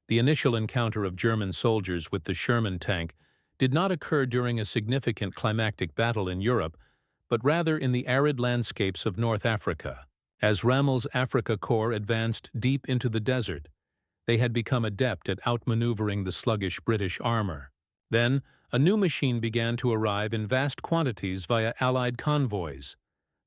The initial encounter of German soldiers with the Sherman tank did not occur during a significant climactic battle in Europe, but rather in the arid landscapes of North Africa. As Rommel's Afrika Korps advanced deep into the desert, they had become adept at outmaneuvering the sluggish British armor. Then, a new machine began to arrive in vast quantities via Allied convoys,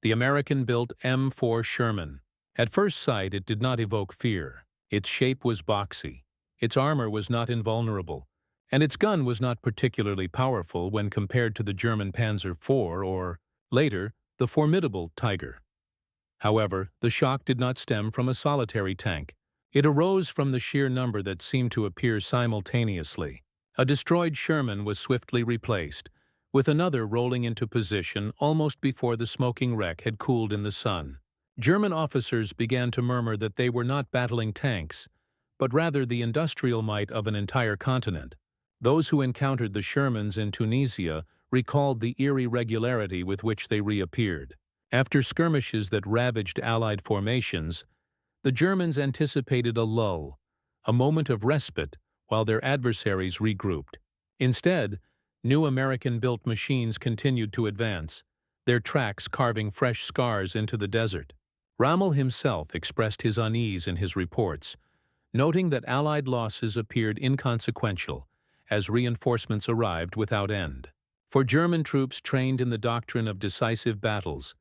the American-built M4 Sherman. At first sight, it did not evoke fear. Its shape was boxy, its armor was not invulnerable, and its gun was not particularly powerful when compared to the German Panzer IV or, later, the formidable Tiger. However, the shock did not stem from a solitary tank. It arose from the sheer number that seemed to appear simultaneously. A destroyed Sherman was swiftly replaced, with another rolling into position almost before the smoking wreck had cooled in the sun. German officers began to murmur that they were not battling tanks, but rather the industrial might of an entire continent. Those who encountered the Shermans in Tunisia recalled the eerie regularity with which they reappeared. After skirmishes that ravaged Allied formations, the Germans anticipated a lull, a moment of respite while their adversaries regrouped. Instead, new American-built machines continued to advance, their tracks carving fresh scars into the desert. Rommel himself expressed his unease in his reports, noting that Allied losses appeared inconsequential as reinforcements arrived without end. For German troops trained in the doctrine of decisive battles,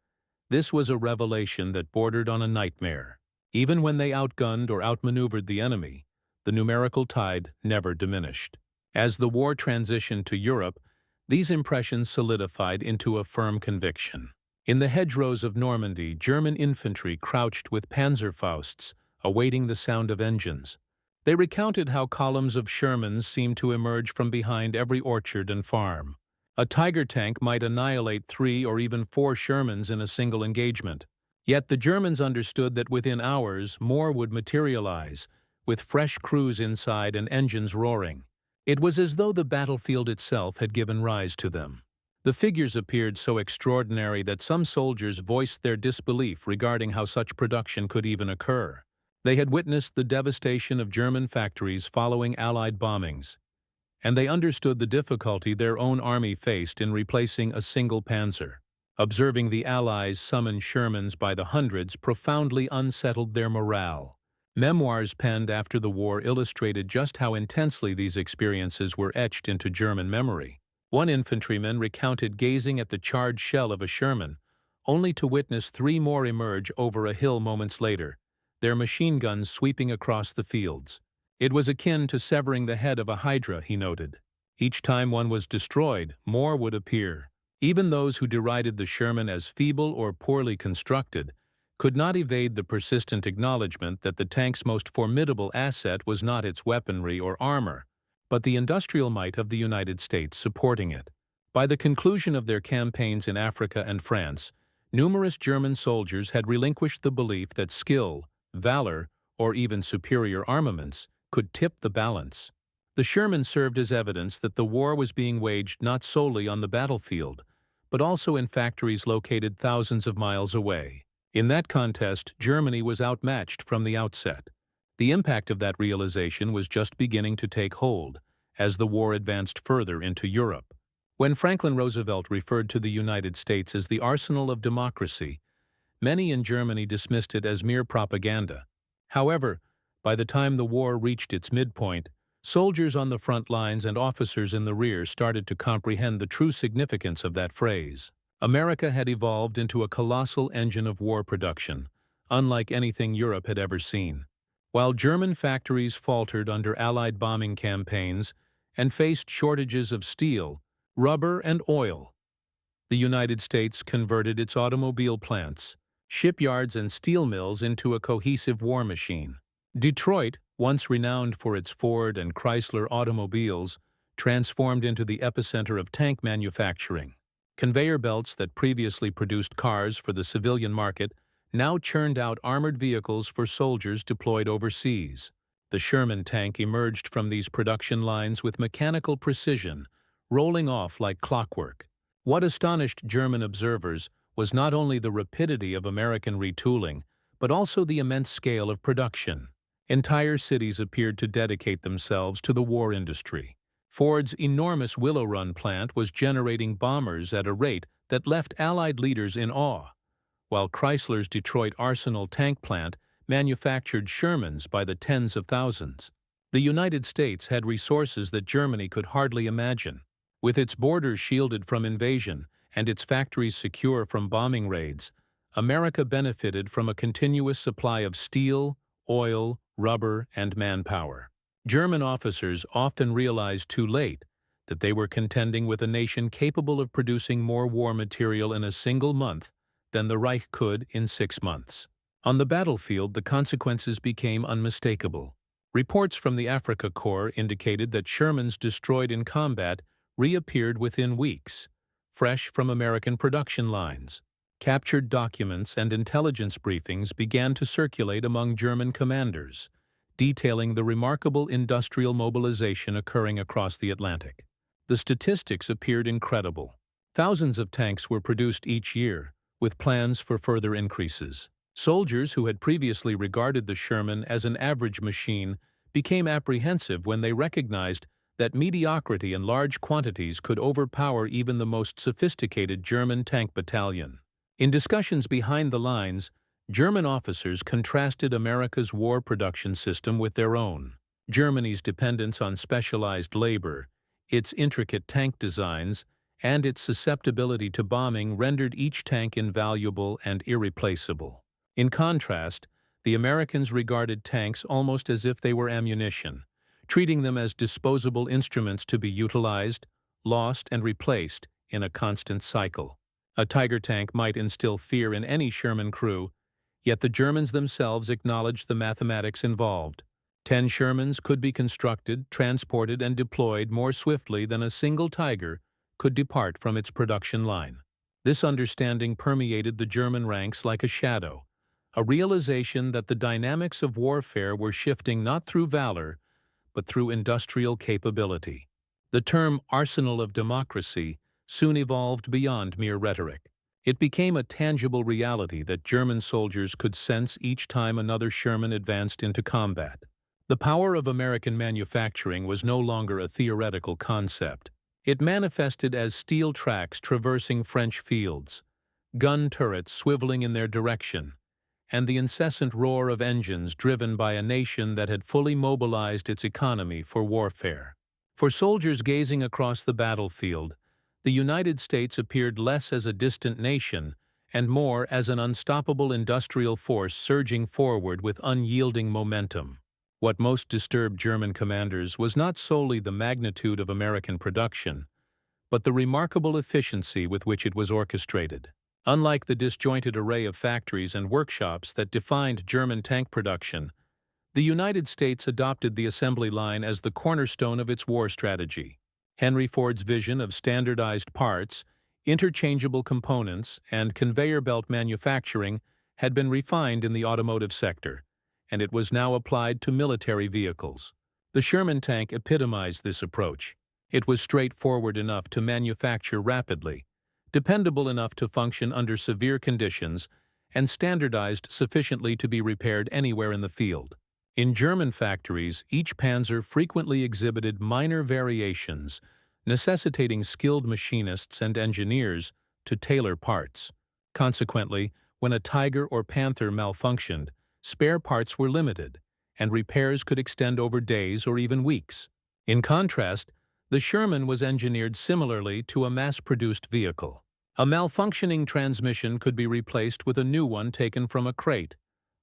this was a revelation that bordered on a nightmare. Even when they outgunned or outmaneuvered the enemy, the numerical tide never diminished. As the war transitioned to Europe, these impressions solidified into a firm conviction. In the hedgerows of Normandy, German infantry crouched with Panzerfausts, awaiting the sound of engines. They recounted how columns of Shermans seemed to emerge from behind every orchard and farm. A Tiger tank might annihilate 3 or even 4 Shermans in a single engagement. Yet the Germans understood that within hours more would materialize, with fresh crews inside and engines roaring. It was as though the battlefield itself had given rise to them. The figures appeared so extraordinary that some soldiers voiced their disbelief regarding how such production could even occur. They had witnessed the devastation of German factories following Allied bombings, and they understood the difficulty their own army faced in replacing a single panzer. Observing the Allies summon Shermans by the hundreds profoundly unsettled their morale. Memoirs penned after the war illustrated just how intensely these experiences were etched into German memory. One infantryman recounted gazing at the charred shell of a Sherman, only to witness 3 more emerge over a hill moments later, their machine guns sweeping across the fields. It was akin to severing the head of a hydra, he noted. Each time one was destroyed, more would appear. Even those who derided the Sherman as feeble or poorly constructed could not evade the persistent acknowledgement that the tank's most formidable asset was not its weaponry or armor, but the industrial might of the United States supporting it. By the conclusion of their campaigns in Africa and France, numerous German soldiers had relinquished the belief that skill, valor, or even superior armaments could tip the balance. The Sherman served as evidence that the war was being waged not solely on the battlefield, but also in factories located thousands of miles away. In that contest, Germany was outmatched from the outset. The impact of that realization was just beginning to take hold as the war advanced further into Europe. When Franklin Roosevelt referred to the United States as the arsenal of democracy, many in Germany dismissed it as mere propaganda. However, by the time the war reached its midpoint, soldiers on the front lines and officers in the rear started to comprehend the true significance of that phrase. America had evolved into a colossal engine of war production, unlike anything Europe had ever seen. While German factories faltered under Allied bombing campaigns and faced shortages of steel, rubber, and oil, the United States converted its automobile plants, shipyards, and steel mills into a cohesive war machine. Detroit, once renowned for its Ford and Chrysler automobiles, transformed into the epicenter of tank manufacturing. Conveyor belts that previously produced cars for the civilian market now churned out armored vehicles for soldiers deployed overseas. The Sherman tank emerged from these production lines with mechanical precision, rolling off like clockwork. What astonished German observers was not only the rapidity of American retooling, but also the immense scale of production. Entire cities appeared to dedicate themselves to the war industry. Ford's enormous Willow Run plant was generating bombers at a rate that left Allied leaders in awe, while Chrysler's Detroit Arsenal tank plant manufactured Shermans by the tens of thousands. The United States had resources that Germany could hardly imagine. With its borders shielded from invasion and its factories secure from bombing raids, America benefited from a continuous supply of steel, oil, rubber, and manpower. German officers often realized too late that they were contending with a nation capable of producing more war material in a single month than the Reich could in 6 months. On the battlefield, the consequences became unmistakable. Reports from the Africa Corps indicated that Shermans destroyed in combat reappeared within weeks, fresh from American production lines. Captured documents and intelligence briefings began to circulate among German commanders, detailing the remarkable industrial mobilization occurring across the Atlantic. The statistics appeared incredible. Thousands of tanks were produced each year, with plans for further increases. Soldiers who had previously regarded the Sherman as an average machine became apprehensive when they recognized that mediocrity in large quantities could overpower even the most sophisticated German tank battalion. In discussions behind the lines, German officers contrasted America's war production system with their own. Germany's dependence on specialized labor, its intricate tank designs, and its susceptibility to bombing rendered each tank invaluable and irreplaceable. In contrast, the Americans regarded tanks almost as if they were ammunition, treating them as disposable instruments to be utilized, lost, and replaced in a constant cycle. A Tiger tank might instill fear in any Sherman crew, yet the Germans themselves acknowledged the mathematics involved. 10 Shermans could be constructed, transported, and deployed more swiftly than a single Tiger could depart from its production line. This understanding permeated the German ranks like a shadow, a realization that the dynamics of warfare were shifting not through valor, but through industrial capability. The term arsenal of democracy soon evolved beyond mere rhetoric. It became a tangible reality that German soldiers could sense each time another Sherman advanced into combat. The power of American manufacturing was no longer a theoretical concept. It manifested as steel tracks traversing French fields, gun turrets swiveling in their direction, and the incessant roar of engines driven by a nation that had fully mobilized its economy for warfare. For soldiers gazing across the battlefield, the United States appeared less as a distant nation and more as an unstoppable industrial force surging forward with unyielding momentum. What most disturbed German commanders was not solely the magnitude of American production, but the remarkable efficiency with which it was orchestrated. Unlike the disjointed array of factories and workshops that defined German tank production, the United States adopted the assembly line as the cornerstone of its war strategy. Henry Ford's vision of standardized parts, interchangeable components, and conveyor belt manufacturing had been refined in the automotive sector, and it was now applied to military vehicles. The Sherman tank epitomized this approach. It was straightforward enough to manufacture rapidly, dependable enough to function under severe conditions, and standardized sufficiently to be repaired anywhere in the field. In German factories, each panzer frequently exhibited minor variations, necessitating skilled machinists and engineers to tailor parts. Consequently, when a Tiger or Panther malfunctioned, spare parts were limited, and repairs could extend over days or even weeks. In contrast, the Sherman was engineered similarly to a mass-produced vehicle. A malfunctioning transmission could be replaced with a new one taken from a crate,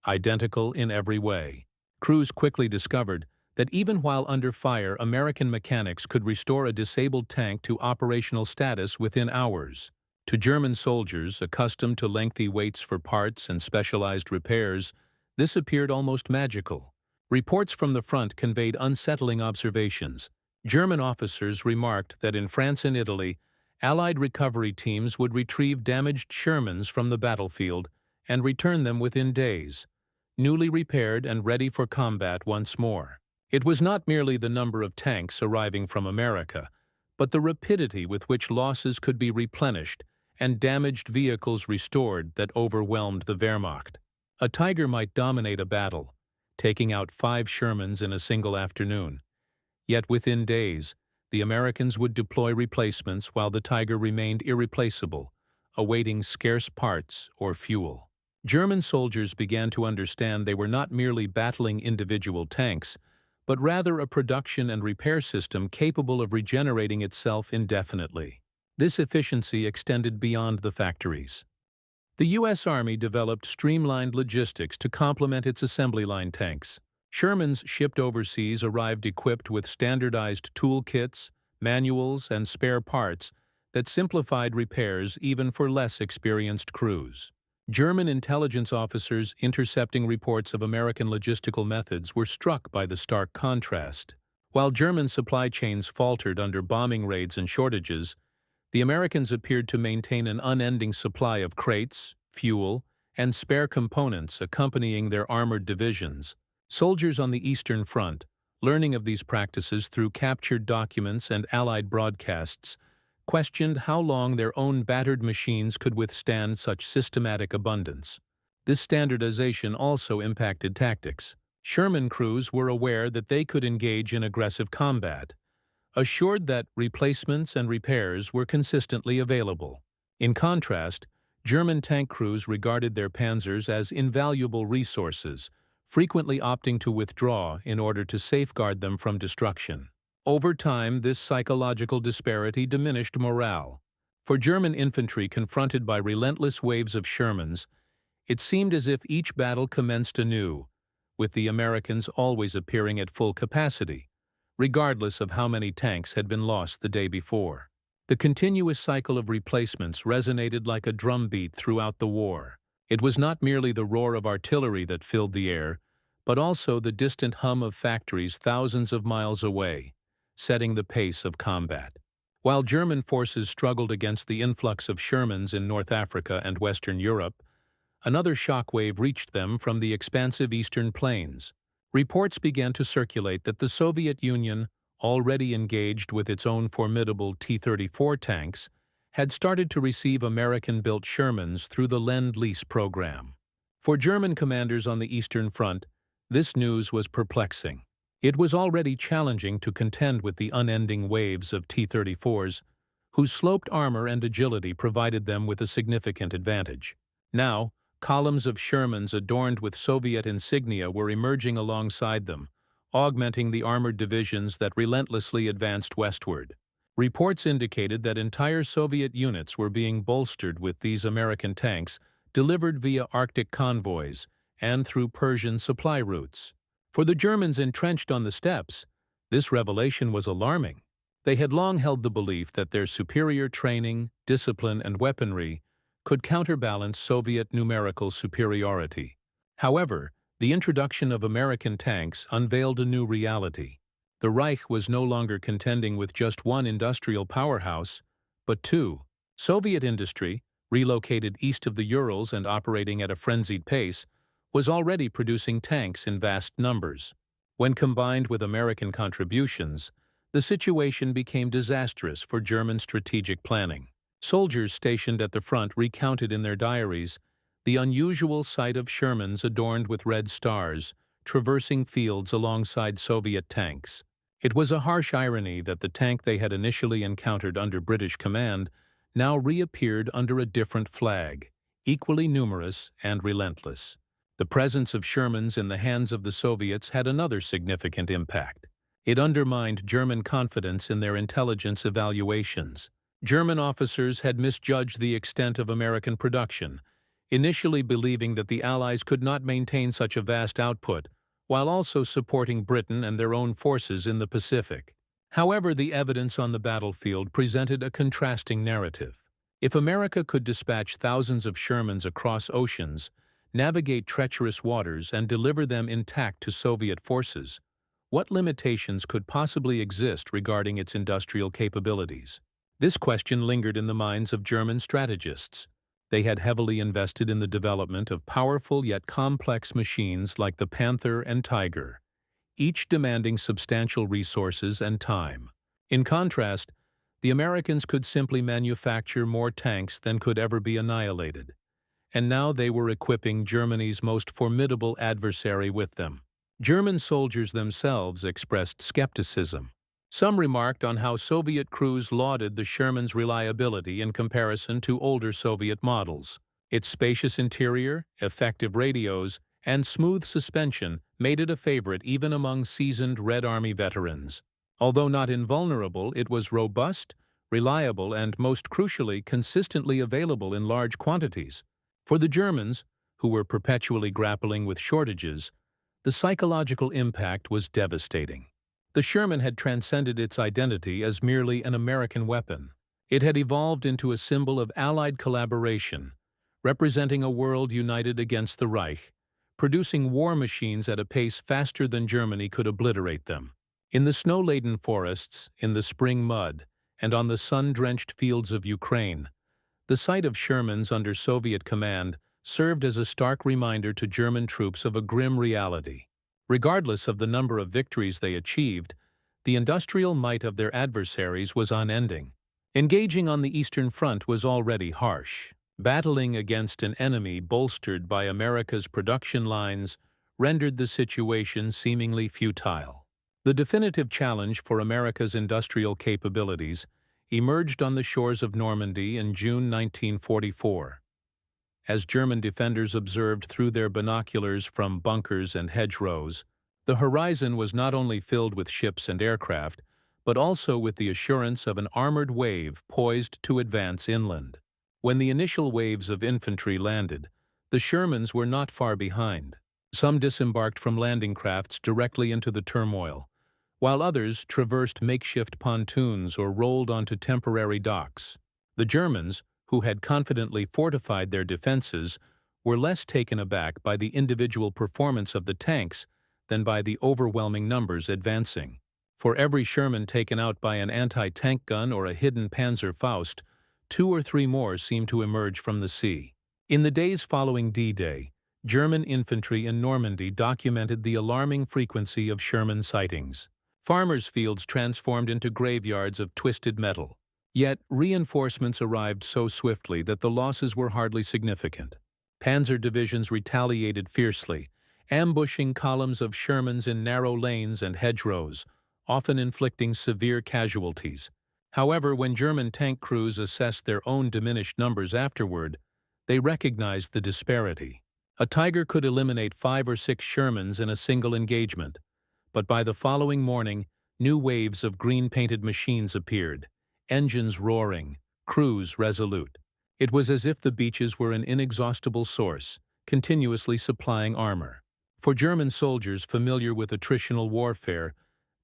identical in every way. Crews quickly discovered that even while under fire, American mechanics could restore a disabled tank to operational status within hours. To German soldiers, accustomed to lengthy waits for parts and specialized repairs, this appeared almost magical. Reports from the front conveyed unsettling observations. German officers remarked that in France and Italy, Allied recovery teams would retrieve damaged Shermans from the battlefield and return them within days, newly repaired and ready for combat once more. It was not merely the number of tanks arriving from America, but the rapidity with which losses could be replenished and damaged vehicles restored that overwhelmed the Wehrmacht. A Tiger might dominate a battle, taking out 5 Shermans in a single afternoon. Yet within days, the Americans would deploy replacements while the Tiger remained irreplaceable, awaiting scarce parts or fuel. German soldiers began to understand they were not merely battling individual tanks, but rather a production and repair system capable of regenerating itself indefinitely. This efficiency extended beyond the factories. The U.S. Army developed streamlined logistics to complement its assembly line tanks. Shermans shipped overseas arrived equipped with standardized toolkits, manuals, and spare parts that simplified repairs even for less experienced crews. German intelligence officers intercepting reports of American logistical methods were struck by the stark contrast. While German supply chains faltered under bombing raids and shortages, the Americans appeared to maintain an unending supply of crates, fuel, and spare components accompanying their armored divisions. Soldiers on the Eastern Front, learning of these practices through captured documents and Allied broadcasts, questioned how long their own battered machines could withstand such systematic abundance. This standardization also impacted tactics. Sherman crews were aware that they could engage in aggressive combat, assured that replacements and repairs were consistently available. In contrast, German tank crews regarded their panzers as invaluable resources, frequently opting to withdraw in order to safeguard them from destruction. Over time, this psychological disparity diminished morale. For German infantry confronted by relentless waves of Shermans, it seemed as if each battle commenced anew, with the Americans always appearing at full capacity, regardless of how many tanks had been lost the day before. The continuous cycle of replacements resonated like a drumbeat throughout the war. It was not merely the roar of artillery that filled the air, but also the distant hum of factories thousands of miles away, setting the pace of combat. While German forces struggled against the influx of Shermans in North Africa and Western Europe, another shockwave reached them from the expansive eastern plains. Reports began to circulate that the Soviet Union, already engaged with its own formidable T-34 tanks, had started to receive American-built Shermans through the Lend-Lease program. For German commanders on the Eastern Front, this news was perplexing. It was already challenging to contend with the unending waves of T-34s, whose sloped armor and agility provided them with a significant advantage. Now, columns of Shermans adorned with Soviet insignia were emerging alongside them, augmenting the armored divisions that relentlessly advanced westward. Reports indicated that entire Soviet units were being bolstered with these American tanks, delivered via Arctic convoys and through Persian supply routes. For the Germans entrenched on the steppes, this revelation was alarming. They had long held the belief that their superior training, discipline, and weaponry could counterbalance Soviet numerical superiority. However, the introduction of American tanks unveiled a new reality. The Reich was no longer contending with just one industrial powerhouse, but two. Soviet industry, relocated east of the Urals and operating at a frenzied pace, was already producing tanks in vast numbers. When combined with American contributions, the situation became disastrous for German strategic planning. Soldiers stationed at the front recounted in their diaries the unusual sight of Shermans adorned with red stars, traversing fields alongside Soviet tanks. It was a harsh irony that the tank they had initially encountered under British command now reappeared under a different flag, equally numerous and relentless. The presence of Shermans in the hands of the Soviets had another significant impact. It undermined German confidence in their intelligence evaluations. German officers had misjudged the extent of American production, initially believing that the Allies could not maintain such a vast output, while also supporting Britain and their own forces in the Pacific. However, the evidence on the battlefield presented a contrasting narrative. If America could dispatch thousands of Shermans across oceans, navigate treacherous waters, and deliver them intact to Soviet forces, what limitations could possibly exist regarding its industrial capabilities? This question lingered in the minds of German strategists. They had heavily invested in the development of powerful yet complex machines like the Panther and Tiger, each demanding substantial resources and time. In contrast, the Americans could simply manufacture more tanks than could ever be annihilated, and now they were equipping Germany's most formidable adversary with them. German soldiers themselves expressed skepticism. Some remarked on how Soviet crews lauded the Sherman's reliability in comparison to older Soviet models. Its spacious interior, effective radios, and smooth suspension made it a favorite even among seasoned Red Army veterans. Although not invulnerable, it was robust, reliable, and most crucially, consistently available in large quantities. For the Germans, who were perpetually grappling with shortages, the psychological impact was devastating. The Sherman had transcended its identity as merely an American weapon. It had evolved into a symbol of Allied collaboration, representing a world united against the Reich, producing war machines at a pace faster than Germany could obliterate them. In the snow-laden forests, in the spring mud, and on the sun-drenched fields of Ukraine, the sight of Shermans under Soviet command served as a stark reminder to German troops of a grim reality. Regardless of the number of victories they achieved, the industrial might of their adversaries was unending. Engaging on the Eastern Front was already harsh. Battling against an enemy bolstered by America's production lines rendered the situation seemingly futile. The definitive challenge for America's industrial capabilities emerged on the shores of Normandy in June 1944. As German defenders observed through their binoculars from bunkers and hedgerows, the horizon was not only filled with ships and aircraft, but also with the assurance of an armored wave poised to advance inland. When the initial waves of infantry landed, the Shermans were not far behind. Some disembarked from landing crafts directly into the turmoil, while others traversed makeshift pontoons or rolled onto temporary docks. The Germans, who had confidently fortified their defenses, were less taken aback by the individual performance of the tanks than by the overwhelming numbers advancing. For every Sherman taken out by an anti-tank gun or a hidden Panzerfaust, 2 or 3 more seemed to emerge from the sea. In the days following D-Day, German infantry in Normandy documented the alarming frequency of Sherman sightings. Farmers' fields transformed into graveyards of twisted metal. Yet, reinforcements arrived so swiftly that the losses were hardly significant. Panzer divisions retaliated fiercely, ambushing columns of Shermans in narrow lanes and hedgerows, often inflicting severe casualties. However, when German tank crews assessed their own diminished numbers afterward, they recognized the disparity. A Tiger could eliminate 5 or 6 Shermans in a single engagement, but by the following morning, new waves of green-painted machines appeared, engines roaring, crews resolute. It was as if the beaches were an inexhaustible source, continuously supplying armor. For German soldiers familiar with attritional warfare,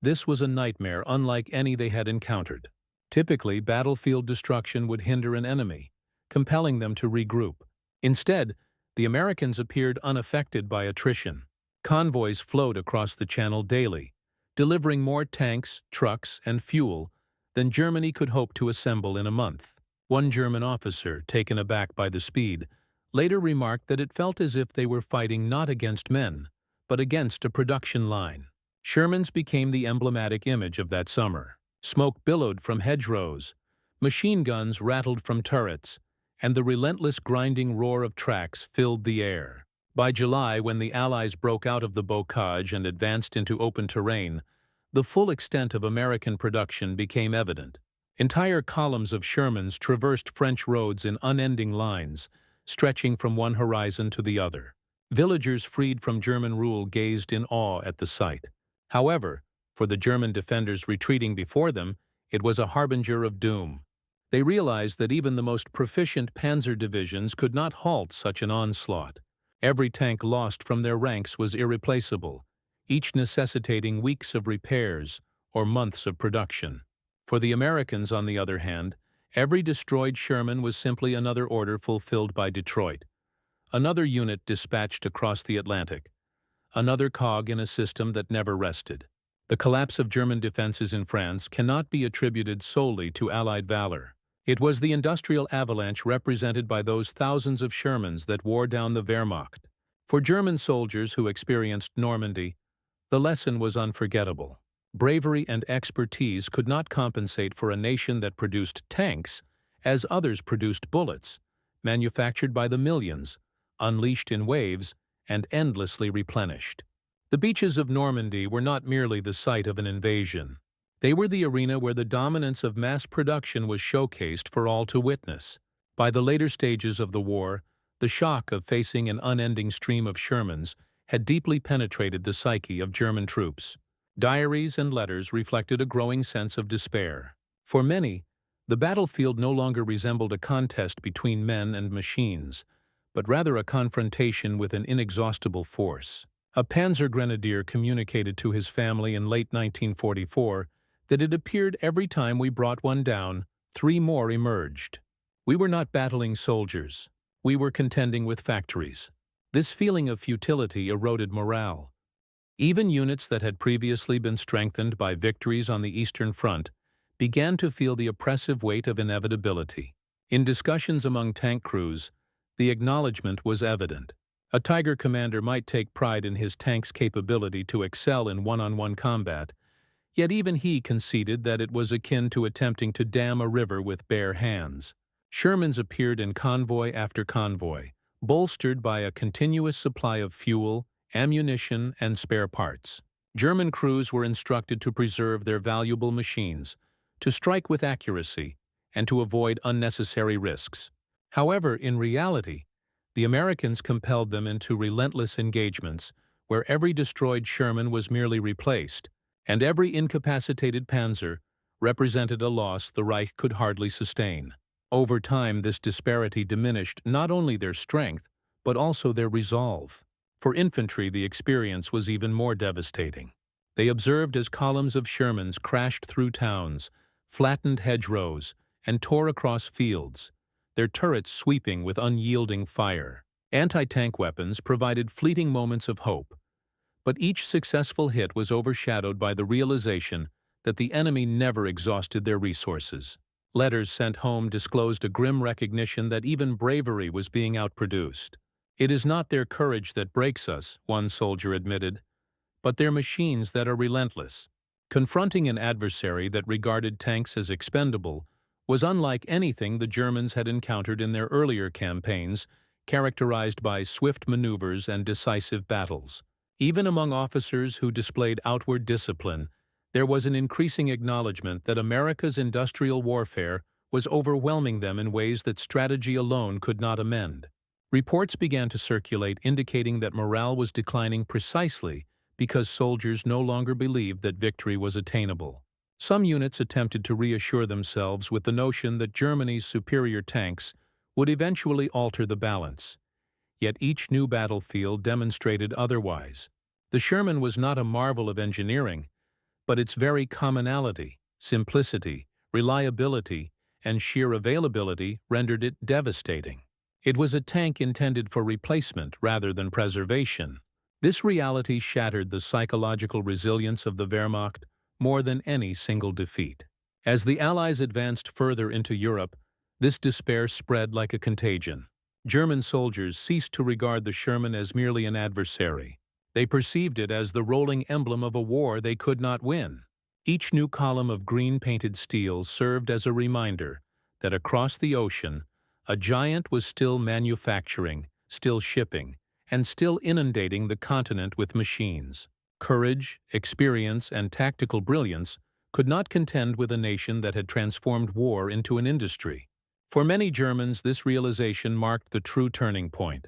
this was a nightmare unlike any they had encountered. Typically, battlefield destruction would hinder an enemy, compelling them to regroup. Instead, the Americans appeared unaffected by attrition. Convoys flowed across the channel daily, delivering more tanks, trucks, and fuel than Germany could hope to assemble in a month. One German officer, taken aback by the speed, later remarked that it felt as if they were fighting not against men, but against a production line. Shermans became the emblematic image of that summer. Smoke billowed from hedgerows, machine guns rattled from turrets, and the relentless grinding roar of tracks filled the air. By July, when the Allies broke out of the bocage and advanced into open terrain, the full extent of American production became evident. Entire columns of Shermans traversed French roads in unending lines, stretching from one horizon to the other. Villagers freed from German rule gazed in awe at the sight. However, for the German defenders retreating before them, it was a harbinger of doom. They realized that even the most proficient panzer divisions could not halt such an onslaught. Every tank lost from their ranks was irreplaceable, each necessitating weeks of repairs or months of production. For the Americans, on the other hand, every destroyed Sherman was simply another order fulfilled by Detroit, another unit dispatched across the Atlantic, another cog in a system that never rested. The collapse of German defenses in France cannot be attributed solely to Allied valor. It was the industrial avalanche represented by those thousands of Shermans that wore down the Wehrmacht. For German soldiers who experienced Normandy, the lesson was unforgettable. Bravery and expertise could not compensate for a nation that produced tanks as others produced bullets, manufactured by the millions, unleashed in waves, and endlessly replenished. The beaches of Normandy were not merely the site of an invasion. They were the arena where the dominance of mass production was showcased for all to witness. By the later stages of the war, the shock of facing an unending stream of Shermans had deeply penetrated the psyche of German troops. Diaries and letters reflected a growing sense of despair. For many, the battlefield no longer resembled a contest between men and machines, but rather a confrontation with an inexhaustible force. A panzer grenadier communicated to his family in late 1944 that it appeared every time we brought one down, 3 more emerged. We were not battling soldiers. We were contending with factories. This feeling of futility eroded morale. Even units that had previously been strengthened by victories on the Eastern Front began to feel the oppressive weight of inevitability. In discussions among tank crews, the acknowledgement was evident. A Tiger commander might take pride in his tank's capability to excel in one-on-one combat, yet even he conceded that it was akin to attempting to dam a river with bare hands. Shermans appeared in convoy after convoy, bolstered by a continuous supply of fuel, ammunition, and spare parts. German crews were instructed to preserve their valuable machines, to strike with accuracy, and to avoid unnecessary risks. However, in reality, the Americans compelled them into relentless engagements where every destroyed Sherman was merely replaced, and every incapacitated panzer represented a loss the Reich could hardly sustain. Over time, this disparity diminished not only their strength, but also their resolve. For infantry, the experience was even more devastating. They observed as columns of Shermans crashed through towns, flattened hedgerows, and tore across fields, their turrets sweeping with unyielding fire. Anti-tank weapons provided fleeting moments of hope, but each successful hit was overshadowed by the realization that the enemy never exhausted their resources. Letters sent home disclosed a grim recognition that even bravery was being outproduced. "It is not their courage that breaks us," one soldier admitted, "but their machines that are relentless." Confronting an adversary that regarded tanks as expendable was unlike anything the Germans had encountered in their earlier campaigns, characterized by swift maneuvers and decisive battles. Even among officers who displayed outward discipline, there was an increasing acknowledgement that America's industrial warfare was overwhelming them in ways that strategy alone could not amend. Reports began to circulate indicating that morale was declining precisely because soldiers no longer believed that victory was attainable. Some units attempted to reassure themselves with the notion that Germany's superior tanks would eventually alter the balance. Yet each new battlefield demonstrated otherwise. The Sherman was not a marvel of engineering, but its very commonality, simplicity, reliability, and sheer availability rendered it devastating. It was a tank intended for replacement rather than preservation. This reality shattered the psychological resilience of the Wehrmacht more than any single defeat. As the Allies advanced further into Europe, this despair spread like a contagion. German soldiers ceased to regard the Sherman as merely an adversary. They perceived it as the rolling emblem of a war they could not win. Each new column of green-painted steel served as a reminder that across the ocean, a giant was still manufacturing, still shipping, and still inundating the continent with machines. Courage, experience, and tactical brilliance could not contend with a nation that had transformed war into an industry. For many Germans, this realization marked the true turning point,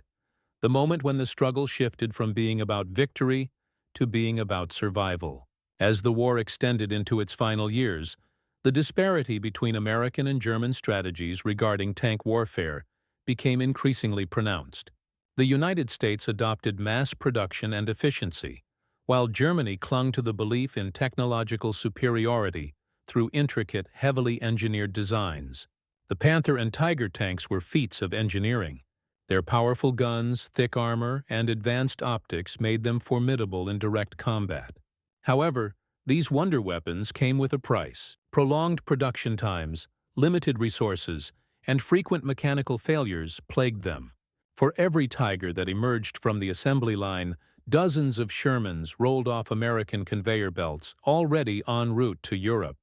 the moment when the struggle shifted from being about victory to being about survival. As the war extended into its final years, the disparity between American and German strategies regarding tank warfare became increasingly pronounced. The United States adopted mass production and efficiency, while Germany clung to the belief in technological superiority through intricate, heavily engineered designs. The Panther and Tiger tanks were feats of engineering. Their powerful guns, thick armor, and advanced optics made them formidable in direct combat. However, these wonder weapons came with a price. Prolonged production times, limited resources, and frequent mechanical failures plagued them. For every Tiger that emerged from the assembly line, dozens of Shermans rolled off American conveyor belts, already en route to Europe.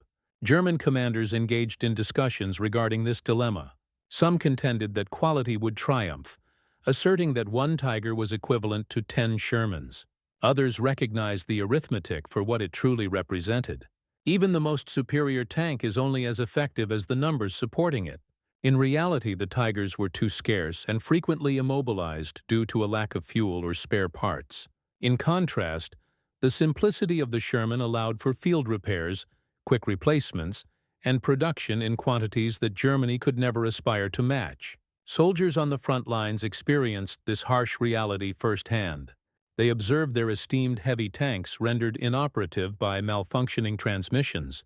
German commanders engaged in discussions regarding this dilemma. Some contended that quality would triumph, asserting that one Tiger was equivalent to 10 Shermans. Others recognized the arithmetic for what it truly represented. Even the most superior tank is only as effective as the numbers supporting it. In reality, the Tigers were too scarce and frequently immobilized due to a lack of fuel or spare parts. In contrast, the simplicity of the Sherman allowed for field repairs, quick replacements, and production in quantities that Germany could never aspire to match. Soldiers on the front lines experienced this harsh reality firsthand. They observed their esteemed heavy tanks rendered inoperative by malfunctioning transmissions,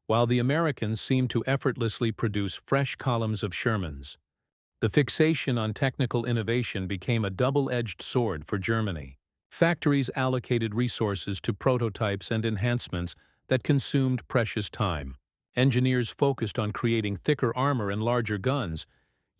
while the Americans seemed to effortlessly produce fresh columns of Shermans. The fixation on technical innovation became a double-edged sword for Germany. Factories allocated resources to prototypes and enhancements that consumed precious time. Engineers focused on creating thicker armor and larger guns,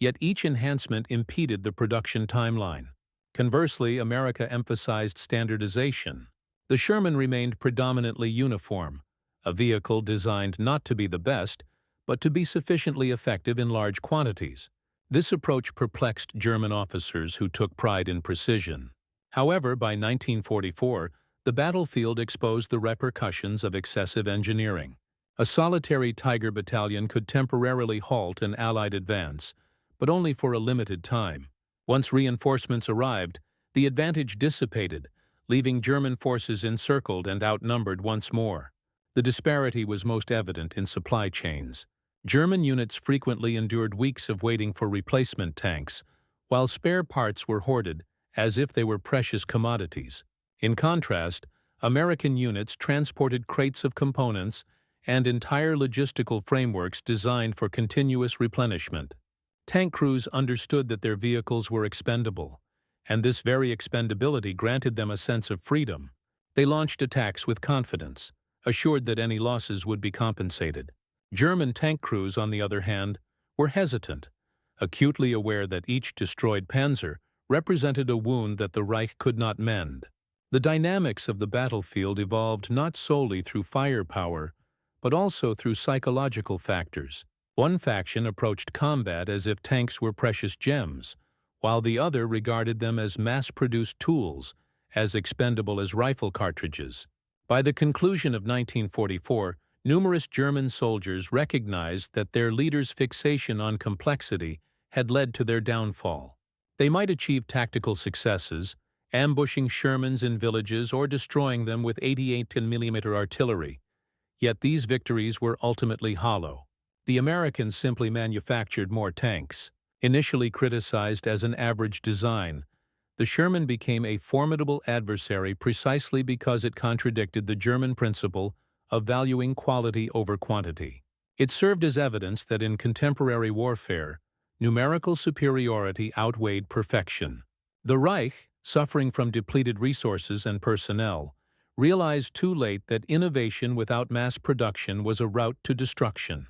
yet each enhancement impeded the production timeline. Conversely, America emphasized standardization. The Sherman remained predominantly uniform, a vehicle designed not to be the best, but to be sufficiently effective in large quantities. This approach perplexed German officers who took pride in precision. However, by 1944, the battlefield exposed the repercussions of excessive engineering. A solitary Tiger battalion could temporarily halt an Allied advance, but only for a limited time. Once reinforcements arrived, the advantage dissipated, leaving German forces encircled and outnumbered once more. The disparity was most evident in supply chains. German units frequently endured weeks of waiting for replacement tanks, while spare parts were hoarded as if they were precious commodities. In contrast, American units transported crates of components and entire logistical frameworks designed for continuous replenishment. Tank crews understood that their vehicles were expendable, and this very expendability granted them a sense of freedom. They launched attacks with confidence, assured that any losses would be compensated. German tank crews, on the other hand, were hesitant, acutely aware that each destroyed panzer represented a wound that the Reich could not mend. The dynamics of the battlefield evolved not solely through firepower, but also through psychological factors. One faction approached combat as if tanks were precious gems, while the other regarded them as mass-produced tools, as expendable as rifle cartridges. By the conclusion of 1944, numerous German soldiers recognized that their leaders' fixation on complexity had led to their downfall. They might achieve tactical successes, ambushing Shermans in villages or destroying them with 88mm artillery, yet these victories were ultimately hollow. The Americans simply manufactured more tanks. Initially criticized as an average design, the Sherman became a formidable adversary precisely because it contradicted the German principle of valuing quality over quantity. It served as evidence that in contemporary warfare, numerical superiority outweighed perfection. The Reich, suffering from depleted resources and personnel, realized too late that innovation without mass production was a route to destruction.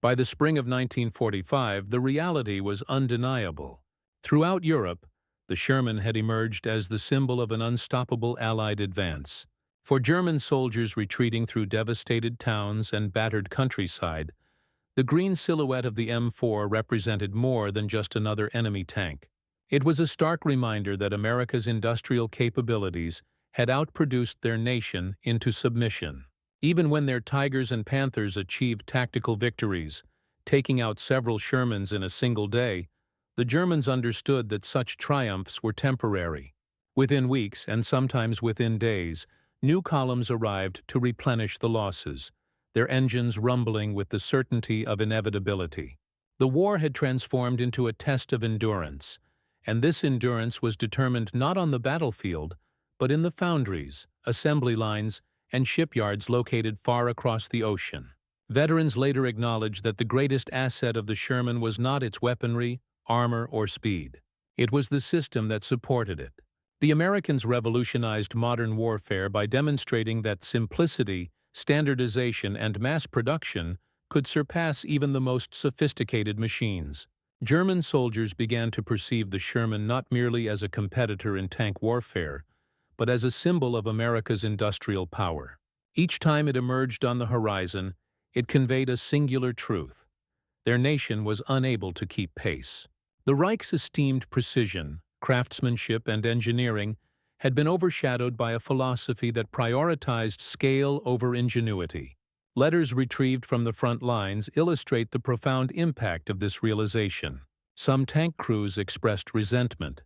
By the spring of 1945, the reality was undeniable. Throughout Europe, the Sherman had emerged as the symbol of an unstoppable Allied advance. For German soldiers retreating through devastated towns and battered countryside, the green silhouette of the M4 represented more than just another enemy tank. It was a stark reminder that America's industrial capabilities had outproduced their nation into submission. Even when their Tigers and Panthers achieved tactical victories, taking out several Shermans in a single day, the Germans understood that such triumphs were temporary. Within weeks, and sometimes within days, new columns arrived to replenish the losses, their engines rumbling with the certainty of inevitability. The war had transformed into a test of endurance, and this endurance was determined not on the battlefield, but in the foundries, assembly lines, and shipyards located far across the ocean. Veterans later acknowledged that the greatest asset of the Sherman was not its weaponry, armor, or speed. It was the system that supported it. The Americans revolutionized modern warfare by demonstrating that simplicity, standardization, and mass production could surpass even the most sophisticated machines. German soldiers began to perceive the Sherman not merely as a competitor in tank warfare, but as a symbol of America's industrial power. Each time it emerged on the horizon, it conveyed a singular truth: their nation was unable to keep pace. The Reich's esteemed precision, craftsmanship, and engineering had been overshadowed by a philosophy that prioritized scale over ingenuity. Letters retrieved from the front lines illustrate the profound impact of this realization. Some tank crews expressed resentment,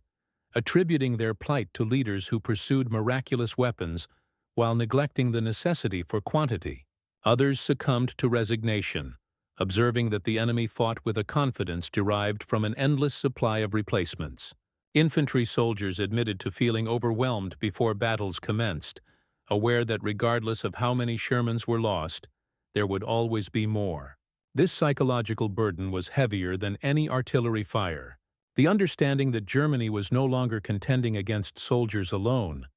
attributing their plight to leaders who pursued miraculous weapons while neglecting the necessity for quantity. Others succumbed to resignation, observing that the enemy fought with a confidence derived from an endless supply of replacements. Infantry soldiers admitted to feeling overwhelmed before battles commenced, aware that regardless of how many Shermans were lost, there would always be more. This psychological burden was heavier than any artillery fire. The understanding that Germany was no longer contending against soldiers alone,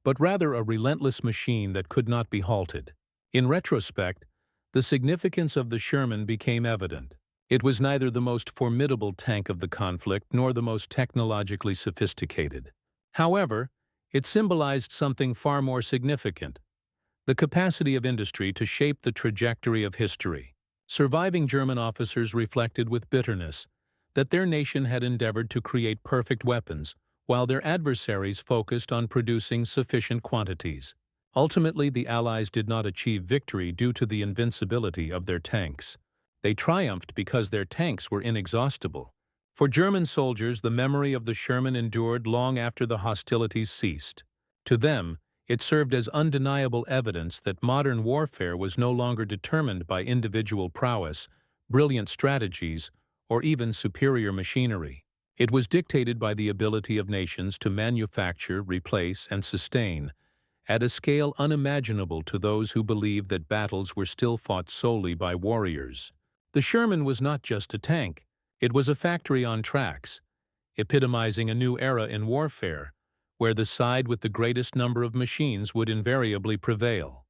but rather a relentless machine that could not be halted. In retrospect, the significance of the Sherman became evident. It was neither the most formidable tank of the conflict nor the most technologically sophisticated. However, it symbolized something far more significant: the capacity of industry to shape the trajectory of history. Surviving German officers reflected with bitterness that their nation had endeavored to create perfect weapons, while their adversaries focused on producing sufficient quantities. Ultimately, the Allies did not achieve victory due to the invincibility of their tanks. They triumphed because their tanks were inexhaustible. For German soldiers, the memory of the Sherman endured long after the hostilities ceased. To them, it served as undeniable evidence that modern warfare was no longer determined by individual prowess, brilliant strategies, or even superior machinery. It was dictated by the ability of nations to manufacture, replace, and sustain, at a scale unimaginable to those who believed that battles were still fought solely by warriors. The Sherman was not just a tank, it was a factory on tracks, epitomizing a new era in warfare, where the side with the greatest number of machines would invariably prevail.